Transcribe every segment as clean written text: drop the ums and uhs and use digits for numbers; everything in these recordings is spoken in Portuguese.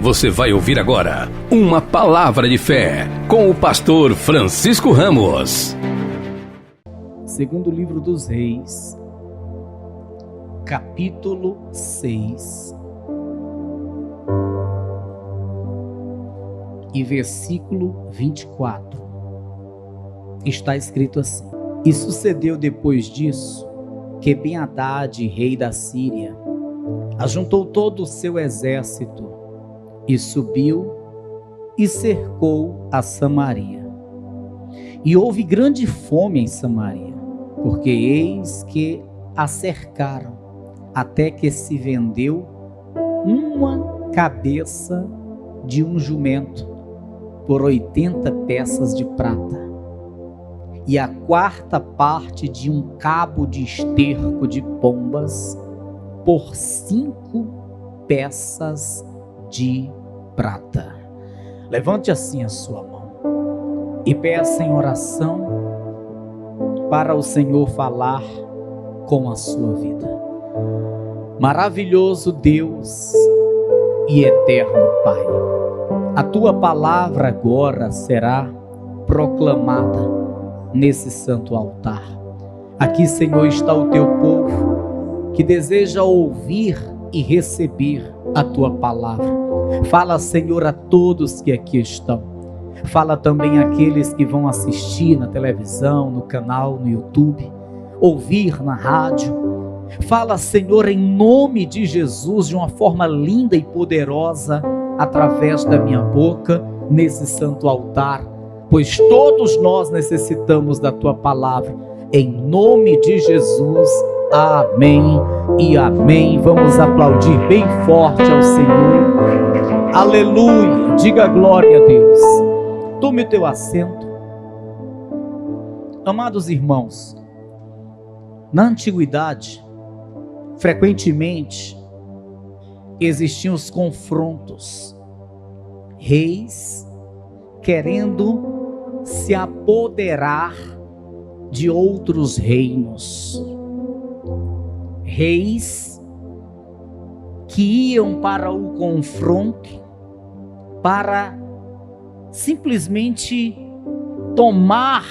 Você vai ouvir agora uma palavra de fé com o pastor Francisco Ramos. Segundo livro dos Reis, capítulo 6 e versículo 24. Está escrito assim: E sucedeu depois disso, que Ben-Hadad, rei da Síria, ajuntou todo o seu exército e subiu e cercou a Samaria. E houve grande fome em Samaria, porque eis que a cercaram, até que se vendeu uma cabeça de um jumento por 80 peças de prata, e a quarta parte de um cabo de esterco de pombas por 5 peças de prata. Levante assim a sua mão e peça em oração para o Senhor falar com a sua vida. Maravilhoso Deus e eterno Pai, a tua palavra agora será proclamada nesse santo altar. Aqui, Senhor, está o teu povo que deseja ouvir e receber a tua palavra. Fala, Senhor, a todos que aqui estão. Fala também àqueles que vão assistir na televisão, no canal, no YouTube, ouvir na rádio. Fala, Senhor, em nome de Jesus, de uma forma linda e poderosa, através da minha boca, nesse santo altar, pois todos nós necessitamos da tua palavra. Em nome de Jesus, amém e amém. Vamos aplaudir bem forte ao Senhor. Aleluia, diga glória a Deus. Tome o teu assento. Amados irmãos, na antiguidade, frequentemente existiam os confrontos, reis querendo se apoderar de outros reinos, reis que iam para o confronto para simplesmente tomar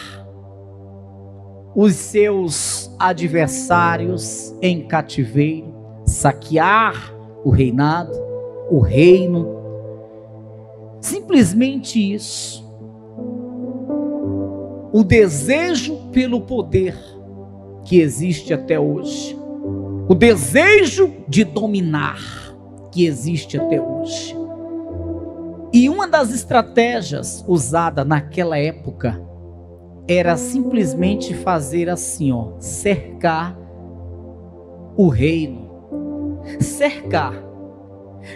os seus adversários em cativeiro, saquear o reinado, o reino. Simplesmente isso. O desejo pelo poder que existe até hoje, o desejo de dominar que existe até hoje. E uma das estratégias usada naquela época era simplesmente fazer assim, cercar o reino.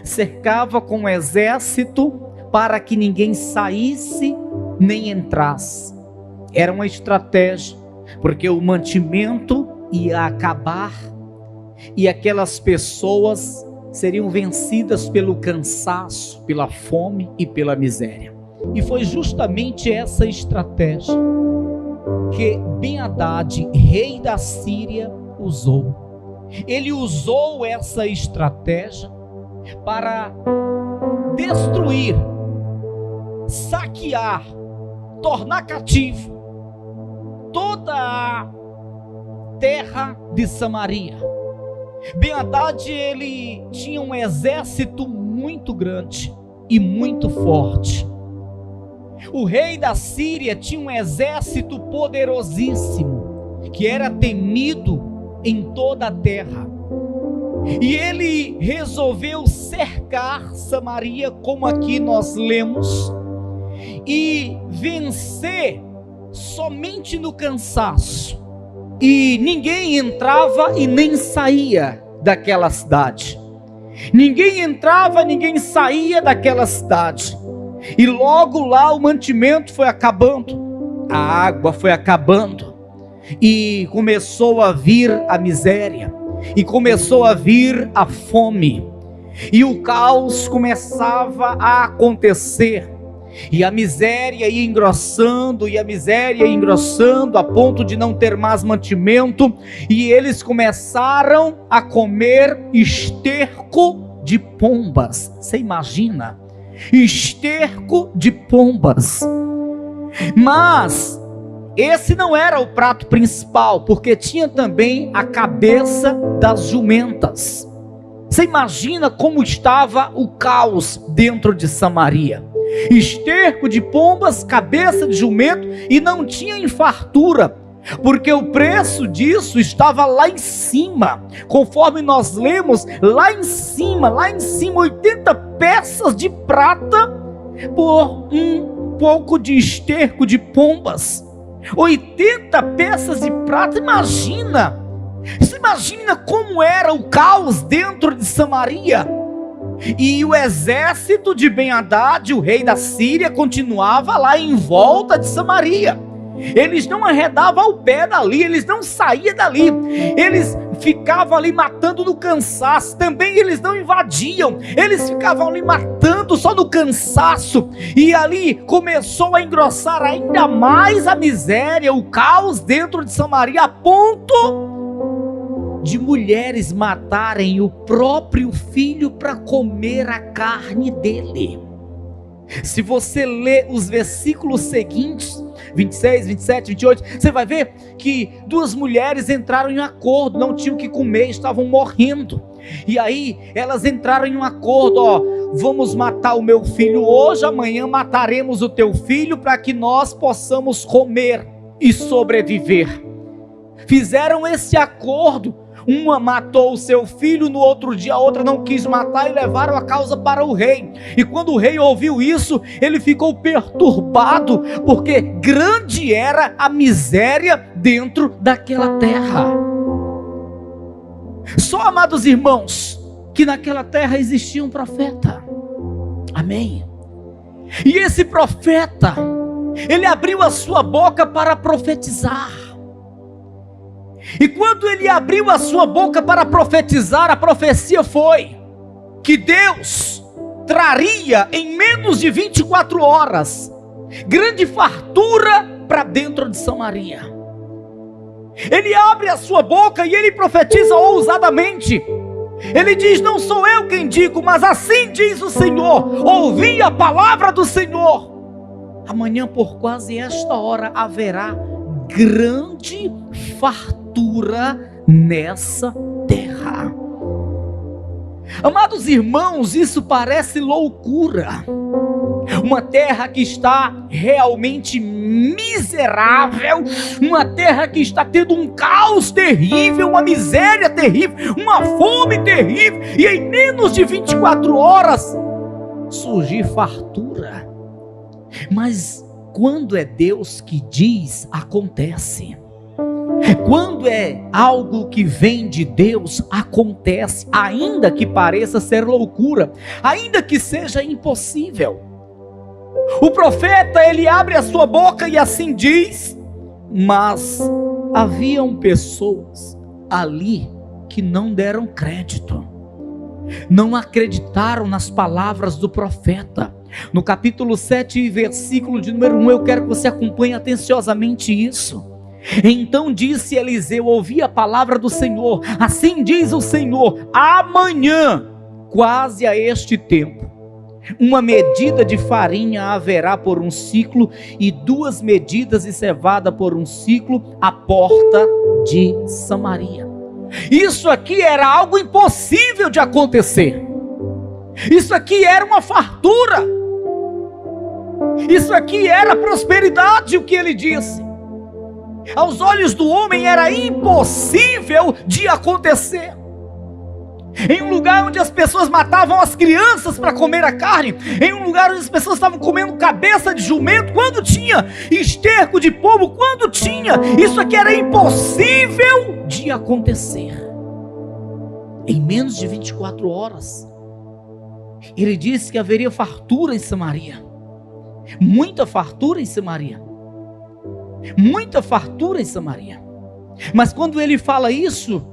Cercava com um exército para que ninguém saísse nem entrasse. Era uma estratégia, porque o mantimento ia acabar e aquelas pessoas seriam vencidas pelo cansaço, pela fome e pela miséria. E foi justamente essa estratégia que Ben-Hadad, rei da Síria, usou. Ele usou essa estratégia para destruir, saquear, tornar cativo toda a terra de Samaria. Ben-Hadad, ele tinha um exército muito grande e muito forte. O rei da Síria tinha um exército poderosíssimo, que era temido em toda a terra. E ele resolveu cercar Samaria, como aqui nós lemos, e vencer somente no cansaço. E ninguém entrava e nem saía daquela cidade. Ninguém entrava, ninguém saía daquela cidade. E logo lá o mantimento foi acabando, a água foi acabando, e começou a vir a miséria, e começou a vir a fome, e o caos começava a acontecer. E a miséria ia engrossando, e a miséria ia engrossando, a ponto de não ter mais mantimento, e eles começaram a comer esterco de pombas. Você imagina? esterco de pombas. Mas esse não era o prato principal, porque tinha também a cabeça das jumentas. Você imagina como estava o caos dentro de Samaria? Esterco de pombas, cabeça de jumento, e não tinha em fartura, porque o preço disso estava lá em cima. Conforme nós lemos, lá em cima, 80 peças de prata por um pouco de esterco de pombas. 80 peças de prata, imagina! Você imagina como era o caos dentro de Samaria? E o exército de Ben-Hadad, o rei da Síria, continuava lá em volta de Samaria. Eles não arredavam o pé dali, eles não saíam dali, eles ficavam ali matando no cansaço. Também eles não invadiam, eles ficavam ali matando só no cansaço. E ali começou a engrossar ainda mais a miséria, o caos dentro de Samaria, a ponto de mulheres matarem o próprio filho para comer a carne dele. Se você ler os versículos seguintes, 26, 27, 28, você vai ver que duas mulheres entraram em acordo, não tinham o que comer, estavam morrendo. E aí elas entraram em um acordo: vamos matar o meu filho hoje, amanhã mataremos o teu filho para que nós possamos comer e sobreviver. Fizeram esse acordo. Uma matou o seu filho, no outro dia a outra não quis matar, e levaram a causa para o rei. E quando o rei ouviu isso, ele ficou perturbado, porque grande era a miséria dentro daquela terra. Só, amados irmãos, que naquela terra existia um profeta. Amém? E esse profeta, ele abriu a sua boca para profetizar. E quando ele abriu a sua boca para profetizar, a profecia foi que Deus traria em menos de 24 horas grande fartura para dentro de Samaria. Ele abre a sua boca e ele profetiza ousadamente. Ele diz: não sou eu quem digo, mas assim diz o Senhor. Ouvi a palavra do Senhor. Amanhã por quase esta hora haverá grande fartura nessa terra. Amados irmãos, isso parece loucura. Uma terra que está realmente miserável, uma terra que está tendo um caos terrível, uma miséria terrível, uma fome terrível, e em menos de 24 horas surgir fartura. Mas quando é Deus que diz, acontece. Quando é algo que vem de Deus, acontece, ainda que pareça ser loucura, ainda que seja impossível. O profeta, ele abre a sua boca e assim diz, mas haviam pessoas ali que não deram crédito, não acreditaram nas palavras do profeta. No capítulo 7, versículo de número 1, eu quero que você acompanhe atenciosamente isso. Então disse Eliseu: ouvi a palavra do Senhor, assim diz o Senhor, amanhã, quase a este tempo, uma medida de farinha haverá por um ciclo, e 2 medidas de cevada por um ciclo, à porta de Samaria. Isso aqui era algo impossível de acontecer. Isso aqui era uma fartura. Isso aqui era prosperidade, o que ele disse. Aos olhos do homem era impossível de acontecer. Em um lugar onde as pessoas matavam as crianças para comer a carne, em um lugar onde as pessoas estavam comendo cabeça de jumento, quando tinha esterco de pombo, quando tinha, isso aqui era impossível de acontecer. Em menos de 24 horas, ele disse que haveria fartura em Samaria, muita fartura em Samaria, muita fartura em Samaria. Mas quando ele fala isso,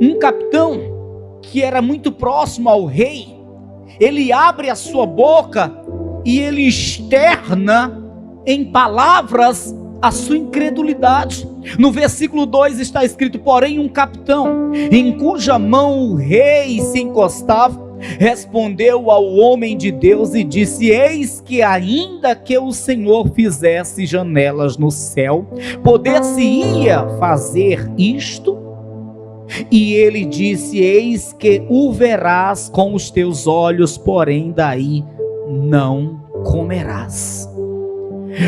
um capitão que era muito próximo ao rei, ele abre a sua boca e ele externa em palavras a sua incredulidade. No versículo 2 está escrito: porém um capitão, em cuja mão o rei se encostava, respondeu ao homem de Deus e disse: eis que ainda que o Senhor fizesse janelas no céu, poder-se-ia fazer isto? E ele disse: eis que o verás com os teus olhos, porém daí não comerás.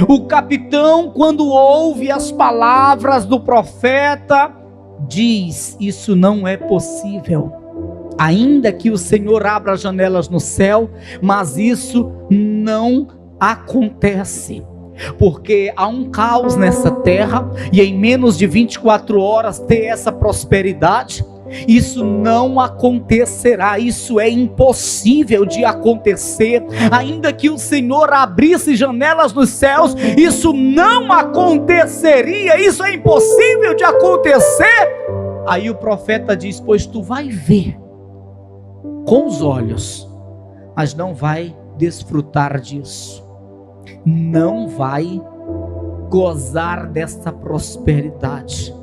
O capitão, quando ouve as palavras do profeta, diz: isso não é possível. Ainda que o Senhor abra janelas no céu, mas isso não acontece. Porque há um caos nessa terra, e em menos de 24 horas ter essa prosperidade, isso não acontecerá, isso é impossível de acontecer. Ainda que o Senhor abrisse janelas nos céus, isso não aconteceria, isso é impossível de acontecer. Aí o profeta diz: pois tu vai ver com os olhos, mas não vai desfrutar disso, não vai gozar dessa prosperidade.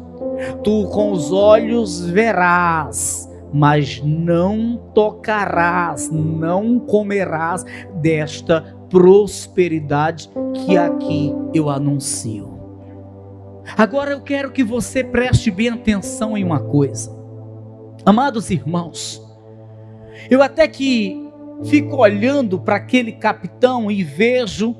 Tu com os olhos verás, mas não tocarás, não comerás desta prosperidade que aqui eu anuncio. Agora eu quero que você preste bem atenção em uma coisa. Amados irmãos, eu até que fico olhando para aquele capitão e vejo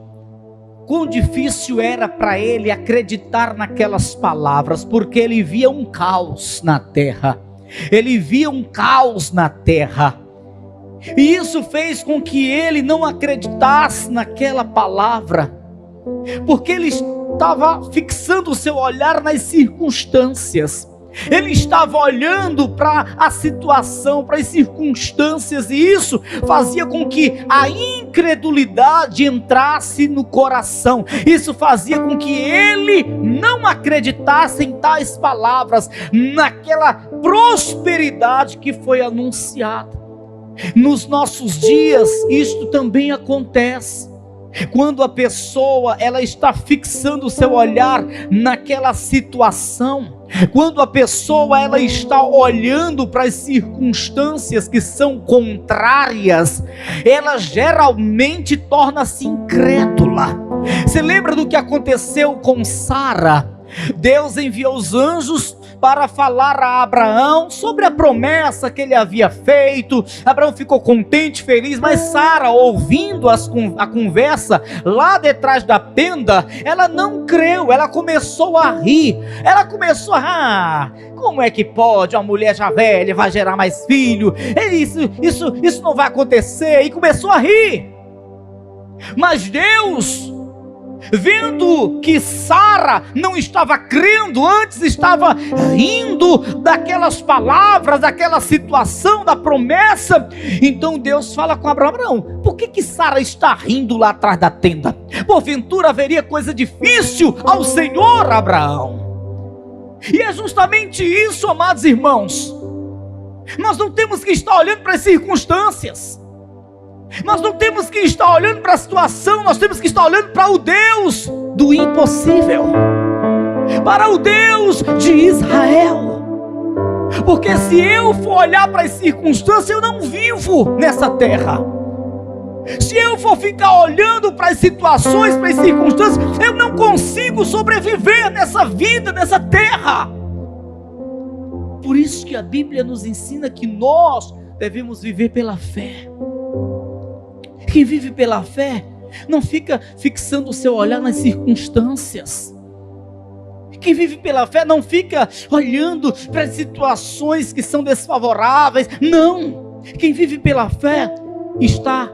quão difícil era para ele acreditar naquelas palavras, porque ele via um caos na terra. Ele via um caos na terra. E isso fez com que ele não acreditasse naquela palavra, porque ele estava fixando o seu olhar nas circunstâncias. Ele estava olhando para a situação, para as circunstâncias, e isso fazia com que a incredulidade entrasse no coração. Isso fazia com que ele não acreditasse em tais palavras, naquela prosperidade que foi anunciada. Nos nossos dias, isto também acontece. Quando a pessoa ela está fixando o seu olhar naquela situação, quando a pessoa ela está olhando para as circunstâncias que são contrárias, ela geralmente torna-se incrédula. Você lembra do que aconteceu com Sara? Deus enviou os anjos para falar a Abraão sobre a promessa que ele havia feito. Abraão ficou contente, feliz, mas Sara, ouvindo a conversa lá detrás da tenda, ela não creu, ela começou a rir. Ela começou como é que pode uma mulher já velha vai gerar mais filho? Isso não vai acontecer. E começou a rir. Mas Deus, vendo que Sara não estava crendo, antes estava rindo daquelas palavras, daquela situação, da promessa, então Deus fala com Abraão: por que Sara está rindo lá atrás da tenda? Porventura haveria coisa difícil ao Senhor, Abraão? E é justamente isso, amados irmãos. Nós não temos que estar olhando para as circunstâncias, nós não temos que estar olhando para a situação, nós temos que estar olhando para o Deus do impossível, para o Deus de Israel. Porque se eu for olhar para as circunstâncias, eu não vivo nessa terra. Se eu for ficar olhando para as situações, para as circunstâncias, eu não consigo sobreviver nessa vida, nessa terra. Por isso que a Bíblia nos ensina que nós devemos viver pela fé. Quem vive pela fé não fica fixando o seu olhar nas circunstâncias. Quem vive pela fé não fica olhando para as situações que são desfavoráveis. Não. Quem vive pela fé está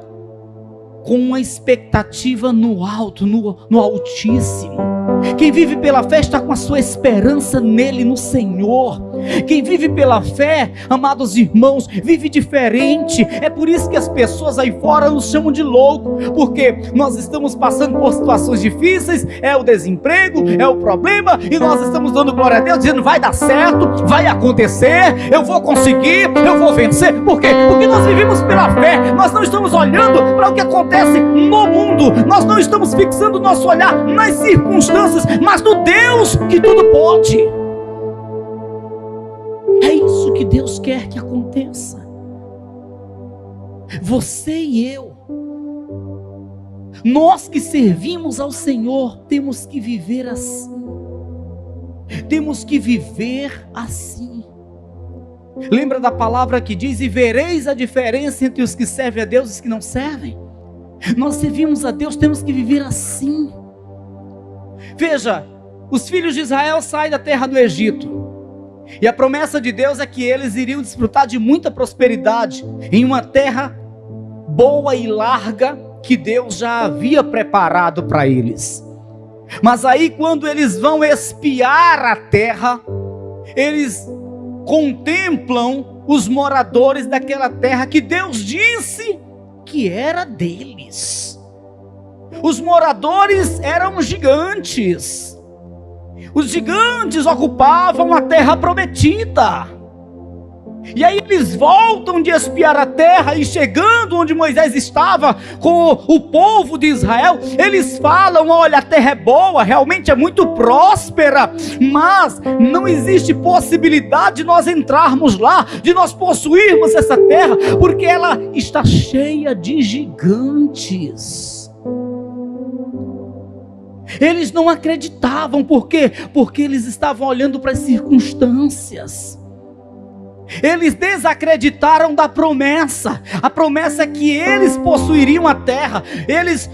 com uma expectativa no alto, no Altíssimo. Quem vive pela fé está com a sua esperança nele, no Senhor. Quem vive pela fé, amados irmãos, vive diferente. É por isso que as pessoas aí fora nos chamam de louco, porque nós estamos passando por situações difíceis, é o desemprego, é o problema, e nós estamos dando glória a Deus, dizendo: vai dar certo, vai acontecer, eu vou conseguir, eu vou vencer. Por quê? Porque nós vivemos pela fé. Nós não estamos olhando para o que acontece no mundo, nós não estamos fixando o nosso olhar nas circunstâncias, mas no Deus que tudo pode. É isso que Deus quer que aconteça. Você e eu, nós que servimos ao Senhor, temos que viver assim. Temos que viver assim. Lembra da palavra que diz: e vereis a diferença entre os que servem a Deus e os que não servem? Nós servimos a Deus, temos que viver assim. Veja, os filhos de Israel saem da terra do Egito, e a promessa de Deus é que eles iriam desfrutar de muita prosperidade, em uma terra boa e larga, que Deus já havia preparado para eles. Mas aí, quando eles vão espiar a terra, eles contemplam os moradores daquela terra que Deus disse que era deles. Os moradores eram gigantes. Os gigantes ocupavam a terra prometida. E aí eles voltam de espiar a terra, e chegando onde Moisés estava com o povo de Israel, eles falam: olha, a terra é boa, realmente é muito próspera, mas não existe possibilidade de nós entrarmos lá, de nós possuirmos essa terra, porque ela está cheia de gigantes. Eles não acreditavam. Por quê? Porque eles estavam olhando para as circunstâncias. Eles desacreditaram da promessa. A promessa é que eles possuiriam a terra, eles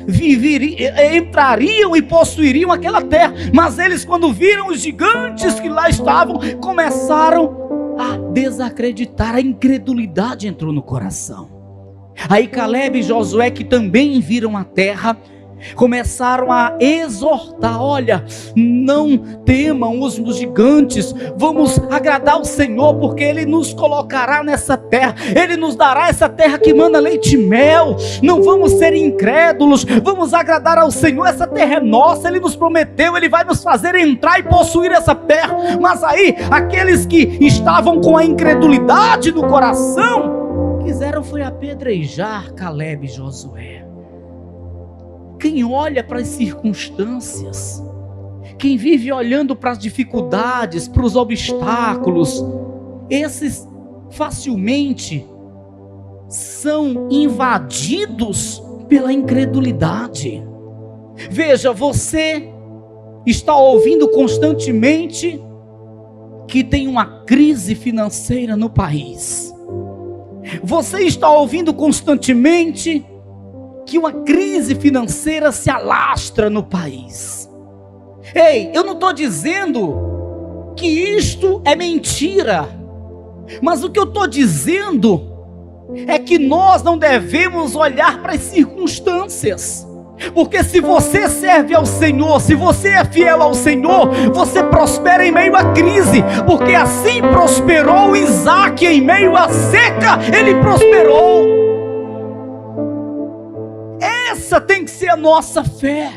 entrariam e possuiriam aquela terra. Mas eles, quando viram os gigantes que lá estavam, começaram a desacreditar. A incredulidade entrou no coração. Aí Caleb e Josué, que também viram a terra, começaram a exortar: olha, não temam os gigantes, vamos agradar o Senhor, porque Ele nos colocará nessa terra, Ele nos dará essa terra que manda leite e mel. Não vamos ser incrédulos, vamos agradar ao Senhor, essa terra é nossa, Ele nos prometeu, Ele vai nos fazer entrar e possuir essa terra. Mas aí, aqueles que estavam com a incredulidade no coração, quiseram foi apedrejar Caleb e Josué. Quem olha para as circunstâncias, quem vive olhando para as dificuldades, para os obstáculos, esses facilmente são invadidos pela incredulidade. Veja, você está ouvindo constantemente que tem uma crise financeira no país. Você está ouvindo constantemente que uma crise financeira se alastra no país. Ei, eu não estou dizendo que isto é mentira, mas o que eu estou dizendo é que nós não devemos olhar para as circunstâncias, porque se você serve ao Senhor, se você é fiel ao Senhor, você prospera em meio à crise, porque assim prosperou Isaac em meio à seca, ele prosperou. Essa tem que ser a nossa fé,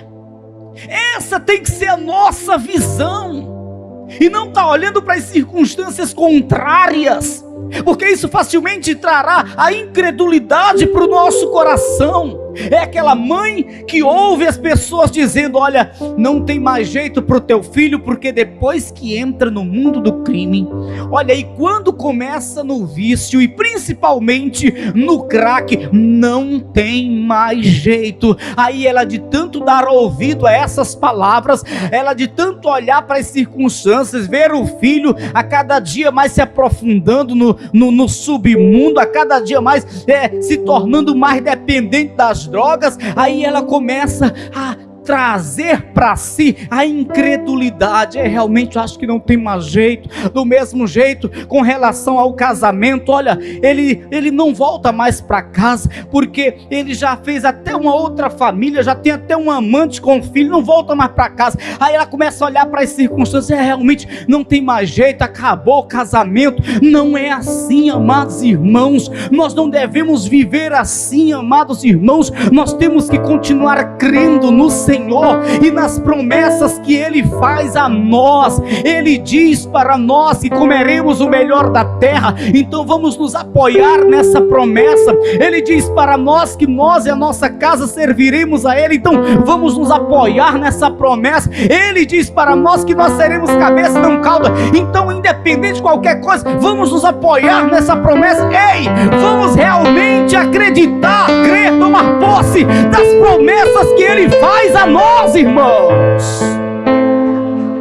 essa tem que ser a nossa visão, e não estar olhando para as circunstâncias contrárias, porque isso facilmente trará a incredulidade para o nosso coração. É aquela mãe que ouve as pessoas dizendo: olha, não tem mais jeito para o teu filho, porque depois que entra no mundo do crime, olha, e quando começa no vício e principalmente no crack, não tem mais jeito. Aí ela, de tanto dar ouvido a essas palavras, ela de tanto olhar para as circunstâncias, ver o filho a cada dia mais se aprofundando no submundo, a cada dia mais se tornando mais dependente das drogas, aí ela começa a trazer para si a incredulidade. Realmente eu acho que não tem mais jeito. Do mesmo jeito com relação ao casamento, olha, ele não volta mais para casa, porque ele já fez até uma outra família, já tem até um amante com filho, não volta mais para casa. Aí ela começa a olhar para as circunstâncias: realmente não tem mais jeito, acabou o casamento. Não é assim, amados irmãos, nós não devemos viver assim, amados irmãos. Nós temos que continuar crendo no Senhor, Senhor e nas promessas que Ele faz a nós. Ele diz para nós que comeremos o melhor da terra, então vamos nos apoiar nessa promessa. Ele diz para nós que nós e a nossa casa serviremos a Ele, então vamos nos apoiar nessa promessa. Ele diz para nós que nós seremos cabeça e não cauda, então independente de qualquer coisa, vamos nos apoiar nessa promessa. Ei, vamos realmente acreditar, crer, tomar posse das promessas que Ele faz a nós, irmãos.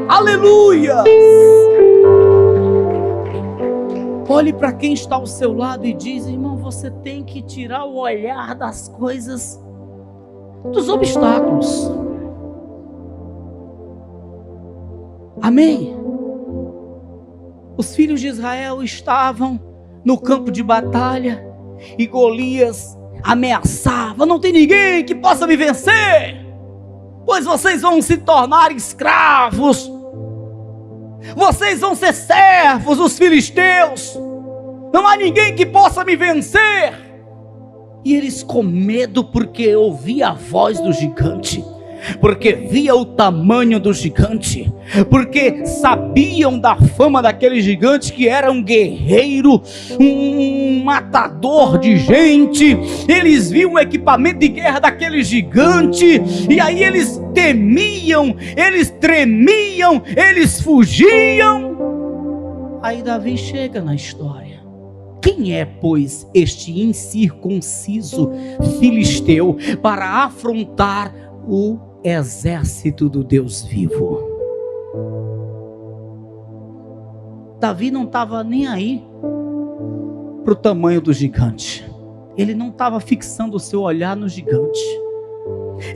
Aleluia! Olhe para quem está ao seu lado e diz: irmão, você tem que tirar o olhar das coisas, dos obstáculos. Amém? Os filhos de Israel estavam no campo de batalha e Golias ameaçava: não tem ninguém que possa me vencer, pois vocês vão se tornar escravos, vocês vão ser servos dos filisteus, não há ninguém que possa me vencer. E eles com medo, porque ouvia a voz do gigante, porque via o tamanho do gigante, porque sabiam da fama daquele gigante, que era um guerreiro, um matador de gente. Eles viam o equipamento de guerra daquele gigante, e aí eles temiam, eles tremiam, eles fugiam. Aí Davi chega na história. Quem é, pois, este incircunciso filisteu para afrontar o exército do Deus vivo? Davi não estava nem aí para o tamanho do gigante. Ele não estava fixando o seu olhar no gigante.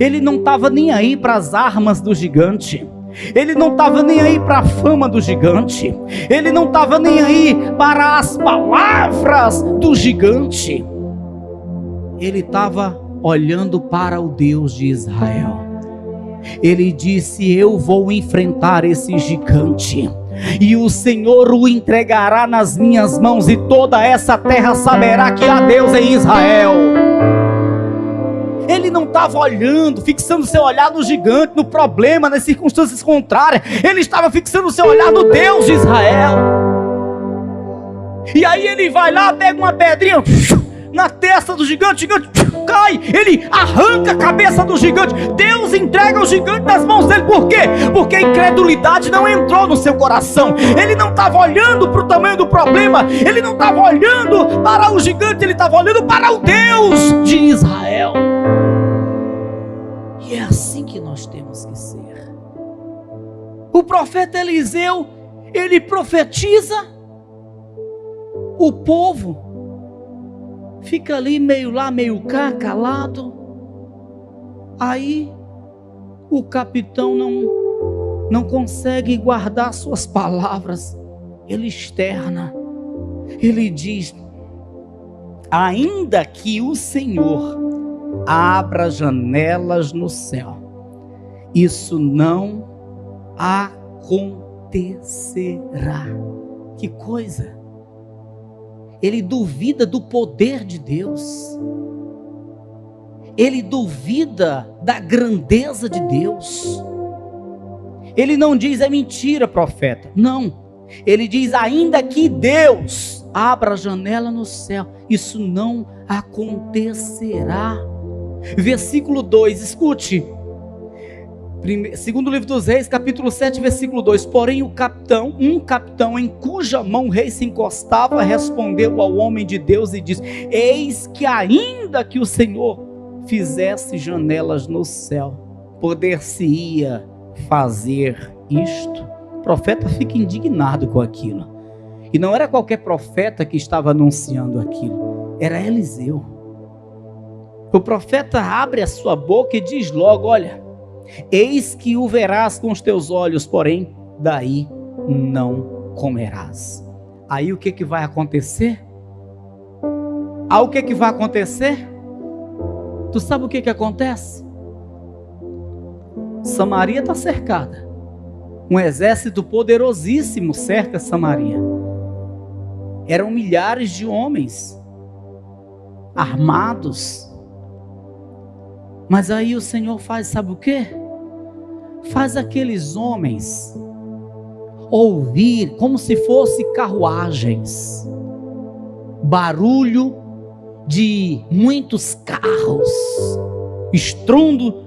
Ele não estava nem aí para as armas do gigante. Ele não estava nem aí para a fama do gigante. Ele não estava nem aí para as palavras do gigante. Ele estava olhando para o Deus de Israel. Ele disse: eu vou enfrentar esse gigante, e o Senhor o entregará nas minhas mãos, e toda essa terra saberá que há Deus em Israel. Ele não estava olhando, fixando seu olhar no gigante, no problema, nas circunstâncias contrárias. Ele estava fixando seu olhar no Deus de Israel. E aí ele vai lá, pega uma pedrinha na testa do gigante, o gigante cai, ele arranca a cabeça do gigante. Deus entrega o gigante nas mãos dele. Por quê? Porque a incredulidade não entrou no seu coração. Ele não estava olhando para o tamanho do problema, ele não estava olhando para o gigante, ele estava olhando para o Deus de Israel. E é assim que nós temos que ser. O profeta Eliseu, ele profetiza, o povo fica ali meio lá, meio cá, calado. Aí o capitão não consegue guardar suas palavras. Ele externa. Ele diz: ainda que o Senhor abra janelas no céu, isso não acontecerá. Que coisa! Ele duvida do poder de Deus. Ele duvida da grandeza de Deus. Ele não diz: é mentira, profeta. Não. Ele diz: ainda que Deus abra a janela no céu, isso não acontecerá. Versículo 2, escute. Segundo livro dos Reis, capítulo 7, versículo 2. Porém um capitão em cuja mão o rei se encostava, respondeu ao homem de Deus e disse: eis que ainda que o Senhor fizesse janelas no céu, poder-se-ia fazer isto? O profeta fica indignado com aquilo. E não era qualquer profeta que estava anunciando aquilo, era Eliseu. O profeta abre a sua boca e diz logo: olha, eis que o verás com os teus olhos, porém daí não comerás. Aí o que vai acontecer? O que vai acontecer? Tu sabe o que acontece? Samaria está cercada. Um exército poderosíssimo cerca Samaria. Eram milhares de homens armados. Mas aí o Senhor faz, sabe o quê? faz aqueles homens ouvir como se fosse carruagens, barulho de muitos carros, estrondo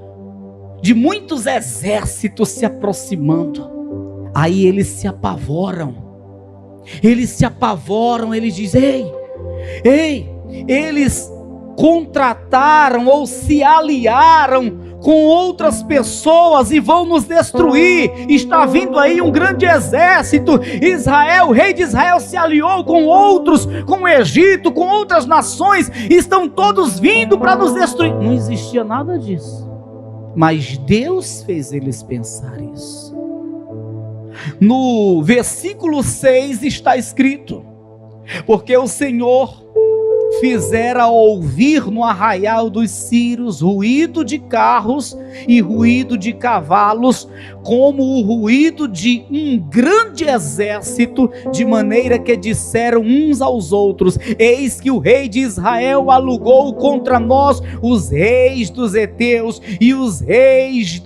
de muitos exércitos se aproximando. Aí eles se apavoram, eles dizem: ei, eles contrataram ou se aliaram com outras pessoas e vão nos destruir. Está vindo aí um grande exército. Israel, o rei de Israel se aliou com outros, com o Egito, com outras nações, estão todos vindo para nos destruir. Não existia nada disso, mas Deus fez eles pensar isso. No versículo 6 está escrito: porque o Senhor fizera ouvir no arraial dos Sírios ruído de carros e ruído de cavalos, como o ruído de um grande exército, de maneira que disseram uns aos outros: eis que o rei de Israel alugou contra nós os reis dos heteus e os reis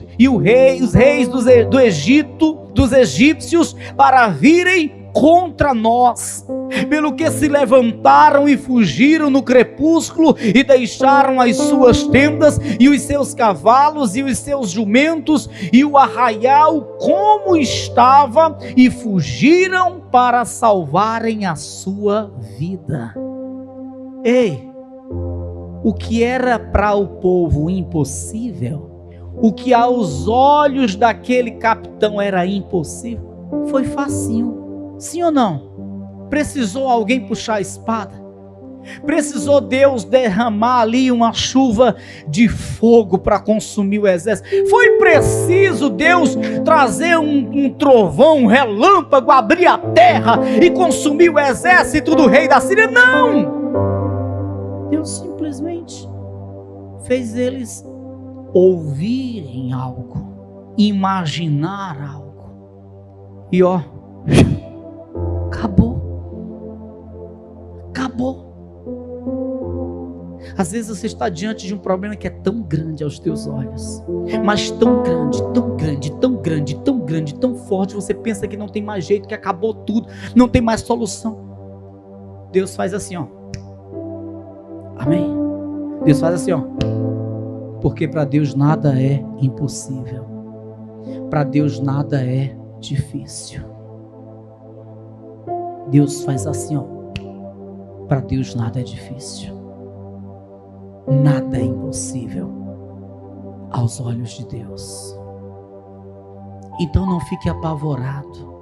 do Egito, dos egípcios, para virem contra nós, pelo que se levantaram e fugiram no crepúsculo e deixaram as suas tendas e os seus cavalos e os seus jumentos e o arraial como estava, e fugiram para salvarem a sua vida. Ei, o que era para o povo impossível, o que aos olhos daquele capitão era impossível, foi facinho. Sim ou não? Precisou alguém puxar a espada? Precisou Deus derramar ali uma chuva de fogo para consumir o exército? Foi preciso Deus trazer um trovão, um relâmpago, abrir a terra e consumir o exército do rei da Síria? Não! Deus simplesmente fez eles ouvirem algo, imaginar algo, e acabou. Às vezes você está diante de um problema que é tão grande aos teus olhos, mas tão grande, tão forte, você pensa que não tem mais jeito, que acabou tudo, não tem mais solução. Deus faz assim, amém? Deus faz assim, porque para Deus nada é impossível, para Deus nada é difícil. Deus faz assim, para Deus nada é difícil, nada é impossível aos olhos de Deus. Então não fique apavorado,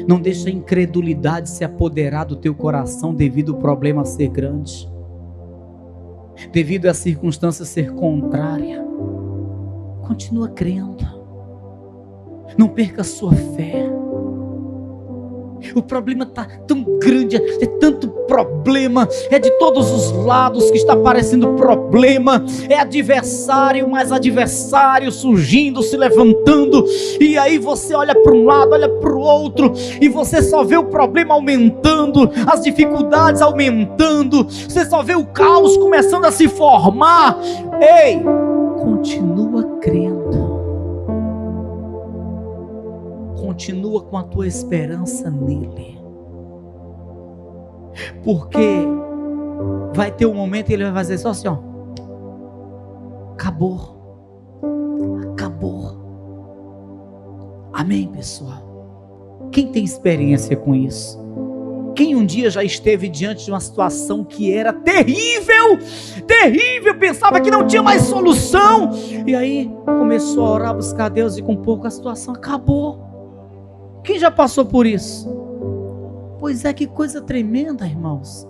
não deixe a incredulidade se apoderar do teu coração devido ao problema ser grande, devido à circunstância ser contrária. Continua crendo, não perca a sua fé. O problema está tão grande, é tanto problema, é de todos os lados que está aparecendo problema, é adversário, mais adversário surgindo, se levantando, e aí você olha para um lado, olha para o outro, e você só vê o problema aumentando, as dificuldades aumentando, você só vê o caos começando a se formar. Ei, continua crendo, continua com a tua esperança nele, porque vai ter um momento que ele vai fazer só assim, acabou. Amém, pessoal? Quem tem experiência com isso? Quem um dia já esteve diante de uma situação que era terrível, pensava que não tinha mais solução, e aí começou a orar, buscar Deus, e com pouco a situação acabou. Quem já passou por isso? Pois é, que coisa tremenda, irmãos.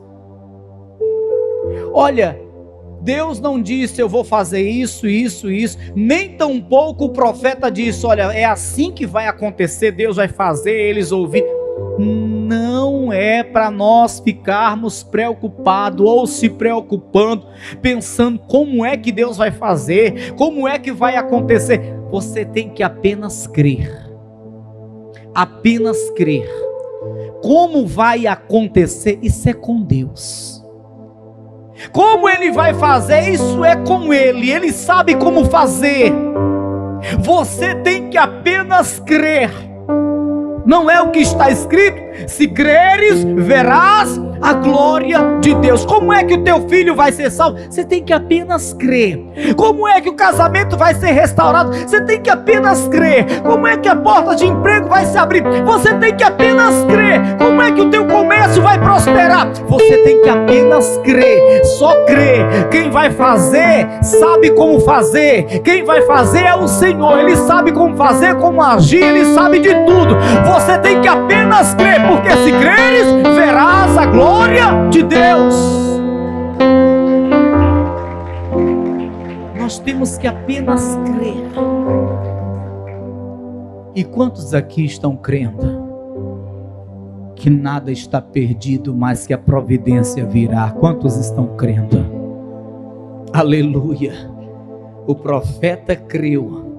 Olha, Deus não disse eu vou fazer isso, nem tampouco o profeta disse, olha, é assim que vai acontecer, Deus vai fazer eles ouvir. Não é para nós ficarmos preocupados ou se preocupando, pensando como é que Deus vai fazer, como é que vai acontecer. Você tem que apenas crer. Apenas crer. Como vai acontecer? Isso é com Deus. Como Ele vai fazer? Isso é com Ele. Ele sabe como fazer. Você tem que apenas crer. Não é o que está escrito? Se creres, verás a glória de Deus. Como é que o teu filho vai ser salvo? Você tem que apenas crer. Como é que o casamento vai ser restaurado? Você tem que apenas crer. Como é que a porta de emprego vai se abrir? Você tem que apenas crer. Como é que o teu comércio vai prosperar? Você tem que apenas crer. Só crer. Quem vai fazer, sabe como fazer. Quem vai fazer é o Senhor. Ele sabe como fazer, como agir. Ele sabe de tudo. Você tem que apenas crer. Porque se creres, verás a glória de Deus. Nós temos que apenas crer. E quantos aqui estão crendo que nada está perdido, mas que a providência virá? Quantos estão crendo? Aleluia. O profeta creu.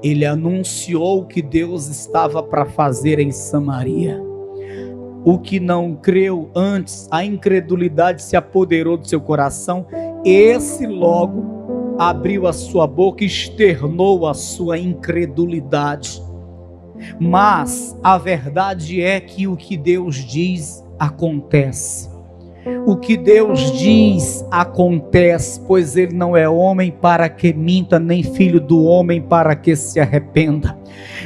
Ele anunciou o que Deus estava para fazer em Samaria. O que não creu antes, a incredulidade se apoderou do seu coração. Esse logo abriu a sua boca e externou a sua incredulidade. Mas a verdade é que o que Deus diz acontece. O que Deus diz acontece, pois Ele não é homem para que minta, nem filho do homem para que se arrependa.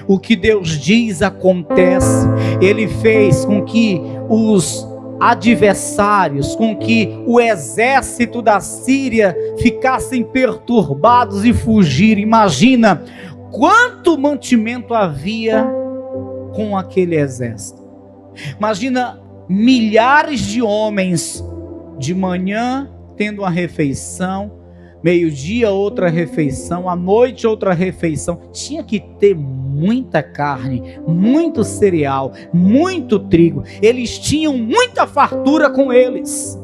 O que Deus diz acontece. Ele fez com que os adversários, com que o exército da Síria ficassem perturbados e fugirem. Imagina quanto mantimento havia com aquele exército. Imagina milhares de homens de manhã tendo uma refeição, meio-dia outra refeição, à noite outra refeição. Tinha que ter muita carne, muito cereal, muito trigo. Eles tinham muita fartura com eles.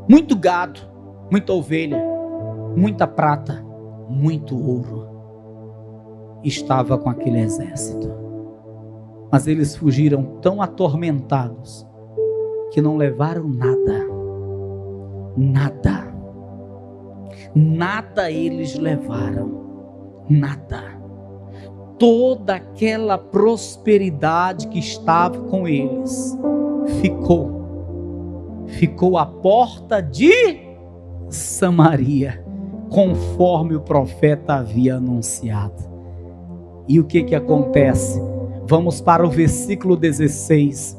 Muito gado, muita ovelha, muita prata, muito ouro. Estava com aquele exército. Mas eles fugiram tão atormentados que não levaram nada. Nada. Nada eles levaram. Nada. Toda aquela prosperidade que estava com eles ficou à porta de Samaria, conforme o profeta havia anunciado. E o que acontece? Vamos para o versículo 16.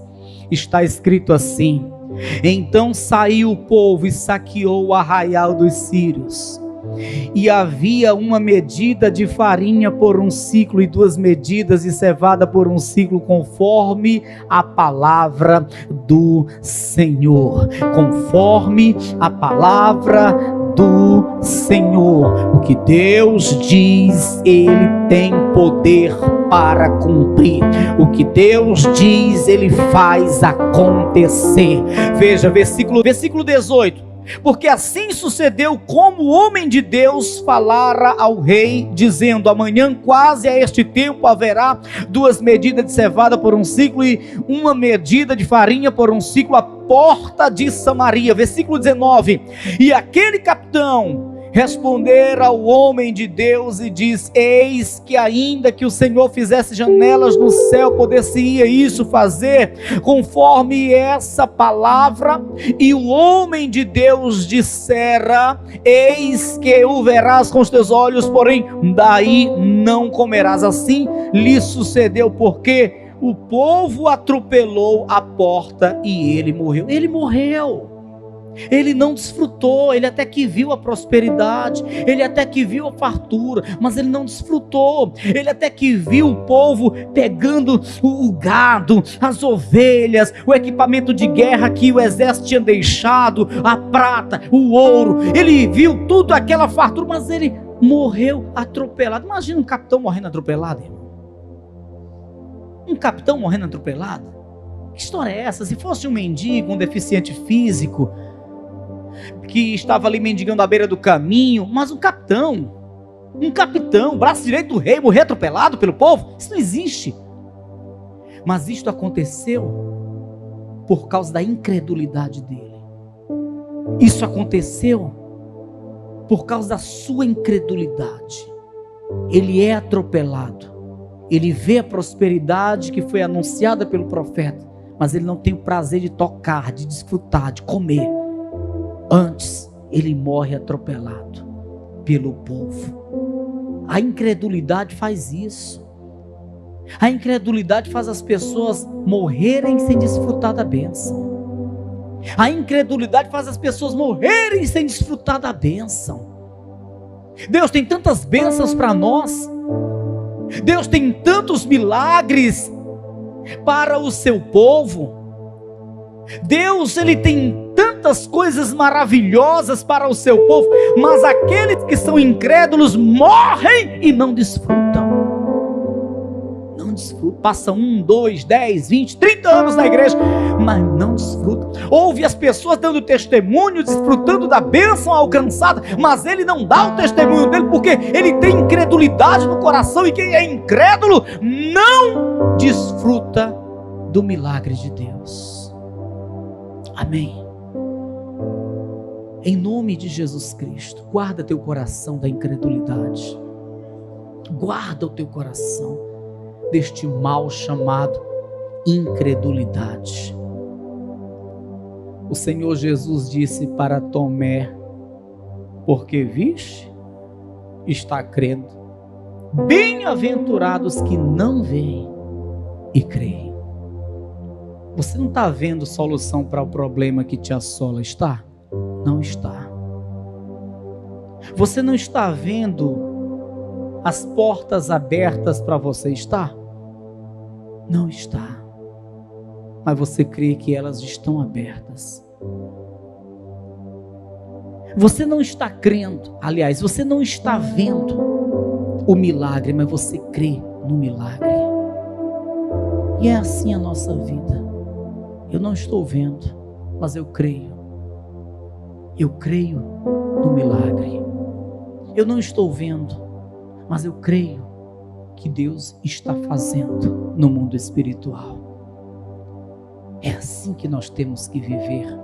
Está escrito assim: então saiu o povo e saqueou o arraial dos sírios. E havia uma medida de farinha por um ciclo e 2 medidas de cevada por um ciclo, conforme a palavra do Senhor. Conforme a palavra do Senhor. O que Deus diz, Ele tem poder para cumprir. O que Deus diz, Ele faz acontecer. Veja, versículo 18. Porque assim sucedeu como o homem de Deus falara ao rei, dizendo: amanhã quase a este tempo haverá 2 medidas de cevada por um ciclo e 1 medida de farinha por um ciclo à porta de Samaria. Versículo 19. E aquele capitão responder ao homem de Deus e diz: eis que ainda que o Senhor fizesse janelas no céu, poder-se-ia isso fazer conforme essa palavra? E o homem de Deus dissera: eis que o verás com os teus olhos, porém daí não comerás. Assim lhe sucedeu, porque o povo atropelou a porta e ele morreu. Ele morreu. Ele não desfrutou. Ele até que viu a prosperidade, ele até que viu a fartura, mas ele não desfrutou. Ele até que viu o povo pegando o gado, as ovelhas, o equipamento de guerra que o exército tinha deixado, a prata, o ouro. Ele viu tudo aquela fartura, mas ele morreu atropelado. Imagina um capitão morrendo atropelado, irmão. Um capitão morrendo atropelado. Que história é essa? Se fosse um mendigo, um deficiente físico, que estava ali mendigando à beira do caminho, mas um capitão, braço direito do rei, morrer atropelado pelo povo, isso não existe. Mas isto aconteceu por causa da incredulidade dele. Isso aconteceu por causa da sua incredulidade, ele é atropelado. Ele vê a prosperidade que foi anunciada pelo profeta, mas ele não tem o prazer de tocar, de desfrutar, de comer. Antes, ele morre atropelado pelo povo. A incredulidade faz isso. A incredulidade faz as pessoas morrerem sem desfrutar da bênção. A incredulidade faz as pessoas morrerem sem desfrutar da bênção. Deus tem tantas bênçãos para nós. Deus tem tantos milagres para o seu povo. Deus, ele tem tantas coisas maravilhosas para o seu povo, mas aqueles que são incrédulos morrem e não desfrutam. Não desfrutam. Passam 1, 2, 10, 20, 30 anos na igreja, mas não desfrutam. Ouve as pessoas dando testemunho, desfrutando da bênção alcançada, mas ele não dá o testemunho dele, porque ele tem incredulidade no coração, e quem é incrédulo não desfruta do milagre de Deus. Amém. Em nome de Jesus Cristo, guarda teu coração da incredulidade. Guarda o teu coração deste mal chamado incredulidade. O Senhor Jesus disse para Tomé: porque viste, está crendo. Bem-aventurados que não veem e creem. Você não está vendo solução para o problema que te assola, está? Não está. Você não está vendo as portas abertas para você, está? Não está. Mas você crê que elas estão abertas. Você não está crendo, aliás, você não está vendo o milagre, mas você crê no milagre. E é assim a nossa vida. Eu não estou vendo, mas eu creio. Eu creio no milagre. Eu não estou vendo, mas eu creio que Deus está fazendo no mundo espiritual. É assim que nós temos que viver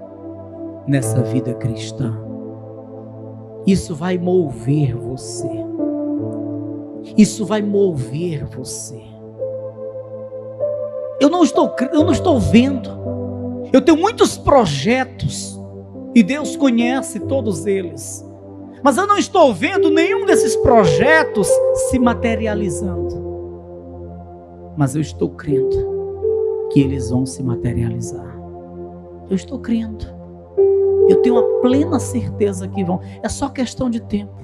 nessa vida cristã. Isso vai mover você. Isso vai mover você. Eu não estou vendo. Eu tenho muitos projetos e Deus conhece todos eles, mas eu não estou vendo nenhum desses projetos se materializando. Mas eu estou crendo que eles vão se materializar. Eu estou crendo. Eu tenho uma plena certeza que vão. É só questão de tempo.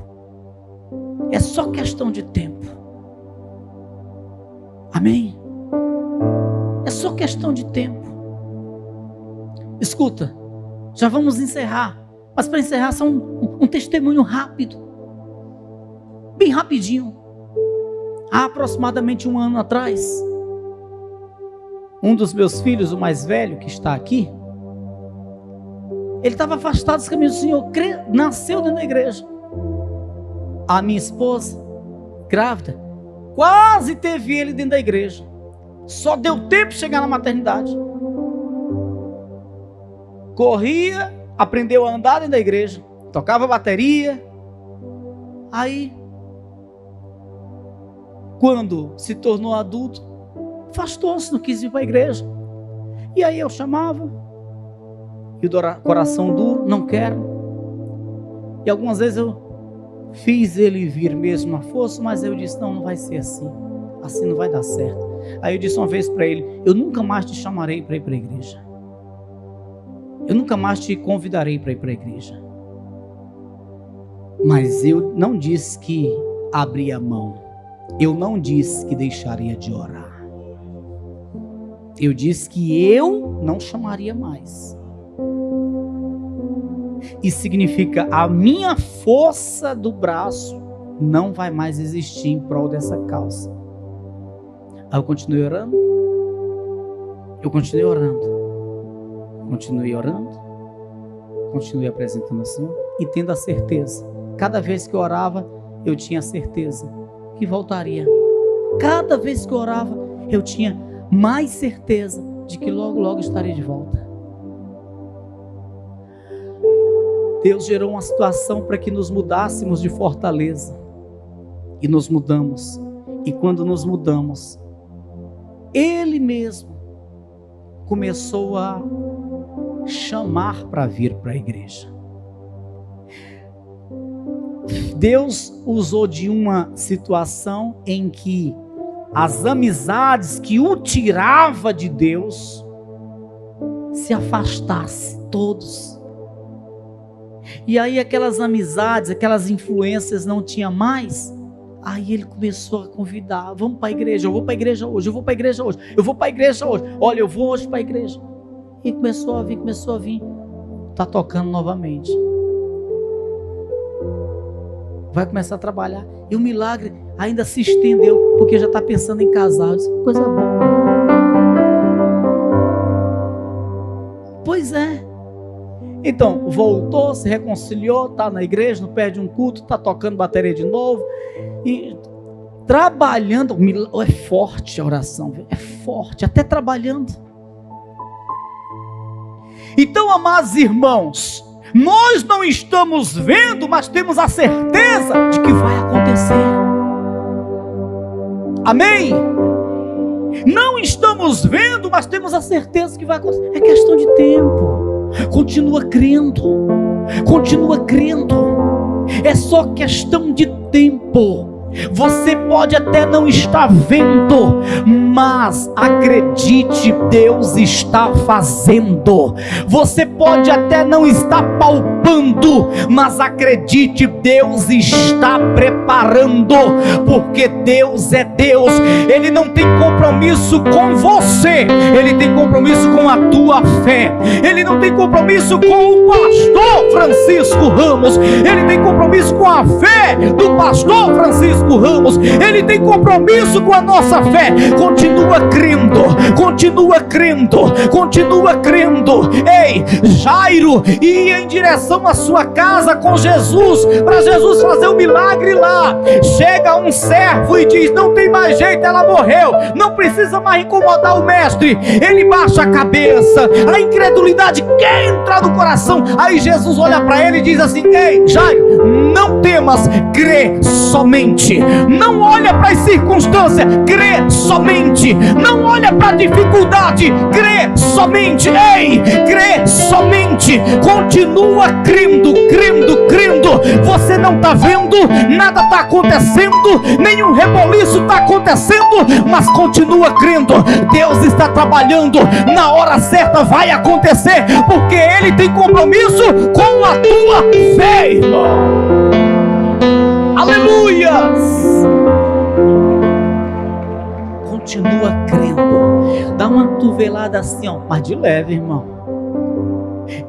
É só questão de tempo. Amém? É só questão de tempo. Escuta, já vamos encerrar. Mas para encerrar, só um testemunho rápido. Bem rapidinho. Há aproximadamente 1 ano atrás, um dos meus filhos, o mais velho, que está aqui, ele estava afastado dos caminhos do Senhor, nasceu dentro da igreja. A minha esposa, grávida, quase teve ele dentro da igreja. Só deu tempo de chegar na maternidade. Corria, aprendeu a andar dentro da igreja, tocava bateria. Aí, quando se tornou adulto, afastou-se, não quis ir para a igreja. E aí eu chamava, e o coração duro, não quero. E algumas vezes eu fiz ele vir mesmo à força, mas eu disse: não vai ser assim, assim não vai dar certo. Aí eu disse uma vez para ele: eu nunca mais te chamarei para ir para a igreja. Eu nunca mais te convidarei para ir para a igreja. Mas eu não disse que abria mão. Eu não disse que deixaria de orar. Eu disse que eu não chamaria mais. Isso significa a minha força do braço não vai mais existir em prol dessa causa. Aí eu continuei orando. Continuei orando, continuei apresentando ao Senhor e tendo a certeza. Cada vez que eu orava, eu tinha a certeza que voltaria. Cada vez que eu orava, eu tinha mais certeza de que logo, logo estaria de volta. Deus gerou uma situação para que nos mudássemos de Fortaleza. E nos mudamos. E quando nos mudamos, Ele mesmo começou a chamar para vir para a igreja. Deus usou de uma situação em que as amizades que o tirava de Deus se afastassem todos. E aí aquelas amizades, aquelas influências não tinha mais. Aí ele começou a convidar: vamos para a igreja, eu vou para a igreja hoje, eu vou para a igreja hoje, eu vou para a igreja hoje, olha, eu vou hoje para a igreja. E começou a vir, está tocando novamente. Vai começar a trabalhar, e o milagre ainda se estendeu, porque já está pensando em casar. Isso é coisa boa. Pois é. Então, voltou, se reconciliou, está na igreja, não perde um culto, está tocando bateria de novo, e trabalhando. É forte a oração, viu? É forte, até trabalhando. Então, amados irmãos, nós não estamos vendo, mas temos a certeza de que vai acontecer. Amém? Não estamos vendo, mas temos a certeza que vai acontecer. É questão de tempo. Continua crendo. Continua crendo. É só questão de tempo. Você pode até não estar vendo, mas acredite, Deus está fazendo. Você pode até não estar palpando, mas acredite, Deus está preparando, porque Deus é Deus. Ele não tem compromisso com você, Ele tem compromisso com a tua fé. Ele não tem compromisso com o pastor Francisco Ramos, Ele tem compromisso com a fé do pastor Francisco Ramos. Ele tem compromisso com a nossa fé. Continua crendo, continua crendo, continua crendo. Ei, Jairo ia em direção à sua casa com Jesus, para Jesus fazer um milagre lá. Chega um servo e diz: não tem mais jeito, ela morreu, não precisa mais incomodar o mestre. Ele baixa a cabeça, a incredulidade quer entrar no coração. Aí Jesus olha para ele e diz assim: ei, Jairo, não temas, crê somente. Não olha para as circunstâncias, crê somente. Não olha para a dificuldade, crê somente. Ei, crê somente. Continua crendo, crendo, crendo. Você não está vendo, nada está acontecendo, nenhum reboliço está acontecendo, mas continua crendo. Deus está trabalhando, na hora certa vai acontecer, porque Ele tem compromisso com a tua fé, irmão. Aleluias! Continua crendo. Dá uma cotovelada assim, ó, mas de leve, irmão,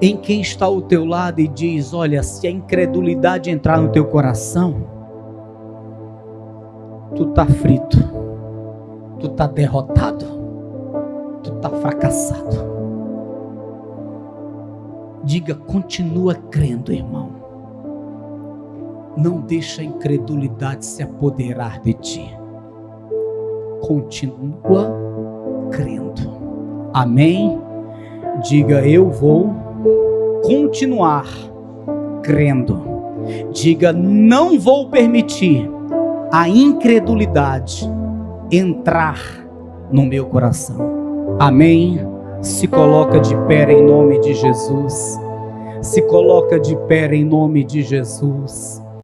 em quem está ao teu lado e diz: olha, se a incredulidade entrar no teu coração, tu tá frito, tu tá derrotado, tu tá fracassado. Diga: continua crendo, irmão. Não deixa a incredulidade se apoderar de ti. Continua crendo. Amém? Diga: eu vou continuar crendo. Diga: não vou permitir a incredulidade entrar no meu coração. Amém? Se coloca de pé em nome de Jesus. Se coloca de pé em nome de Jesus.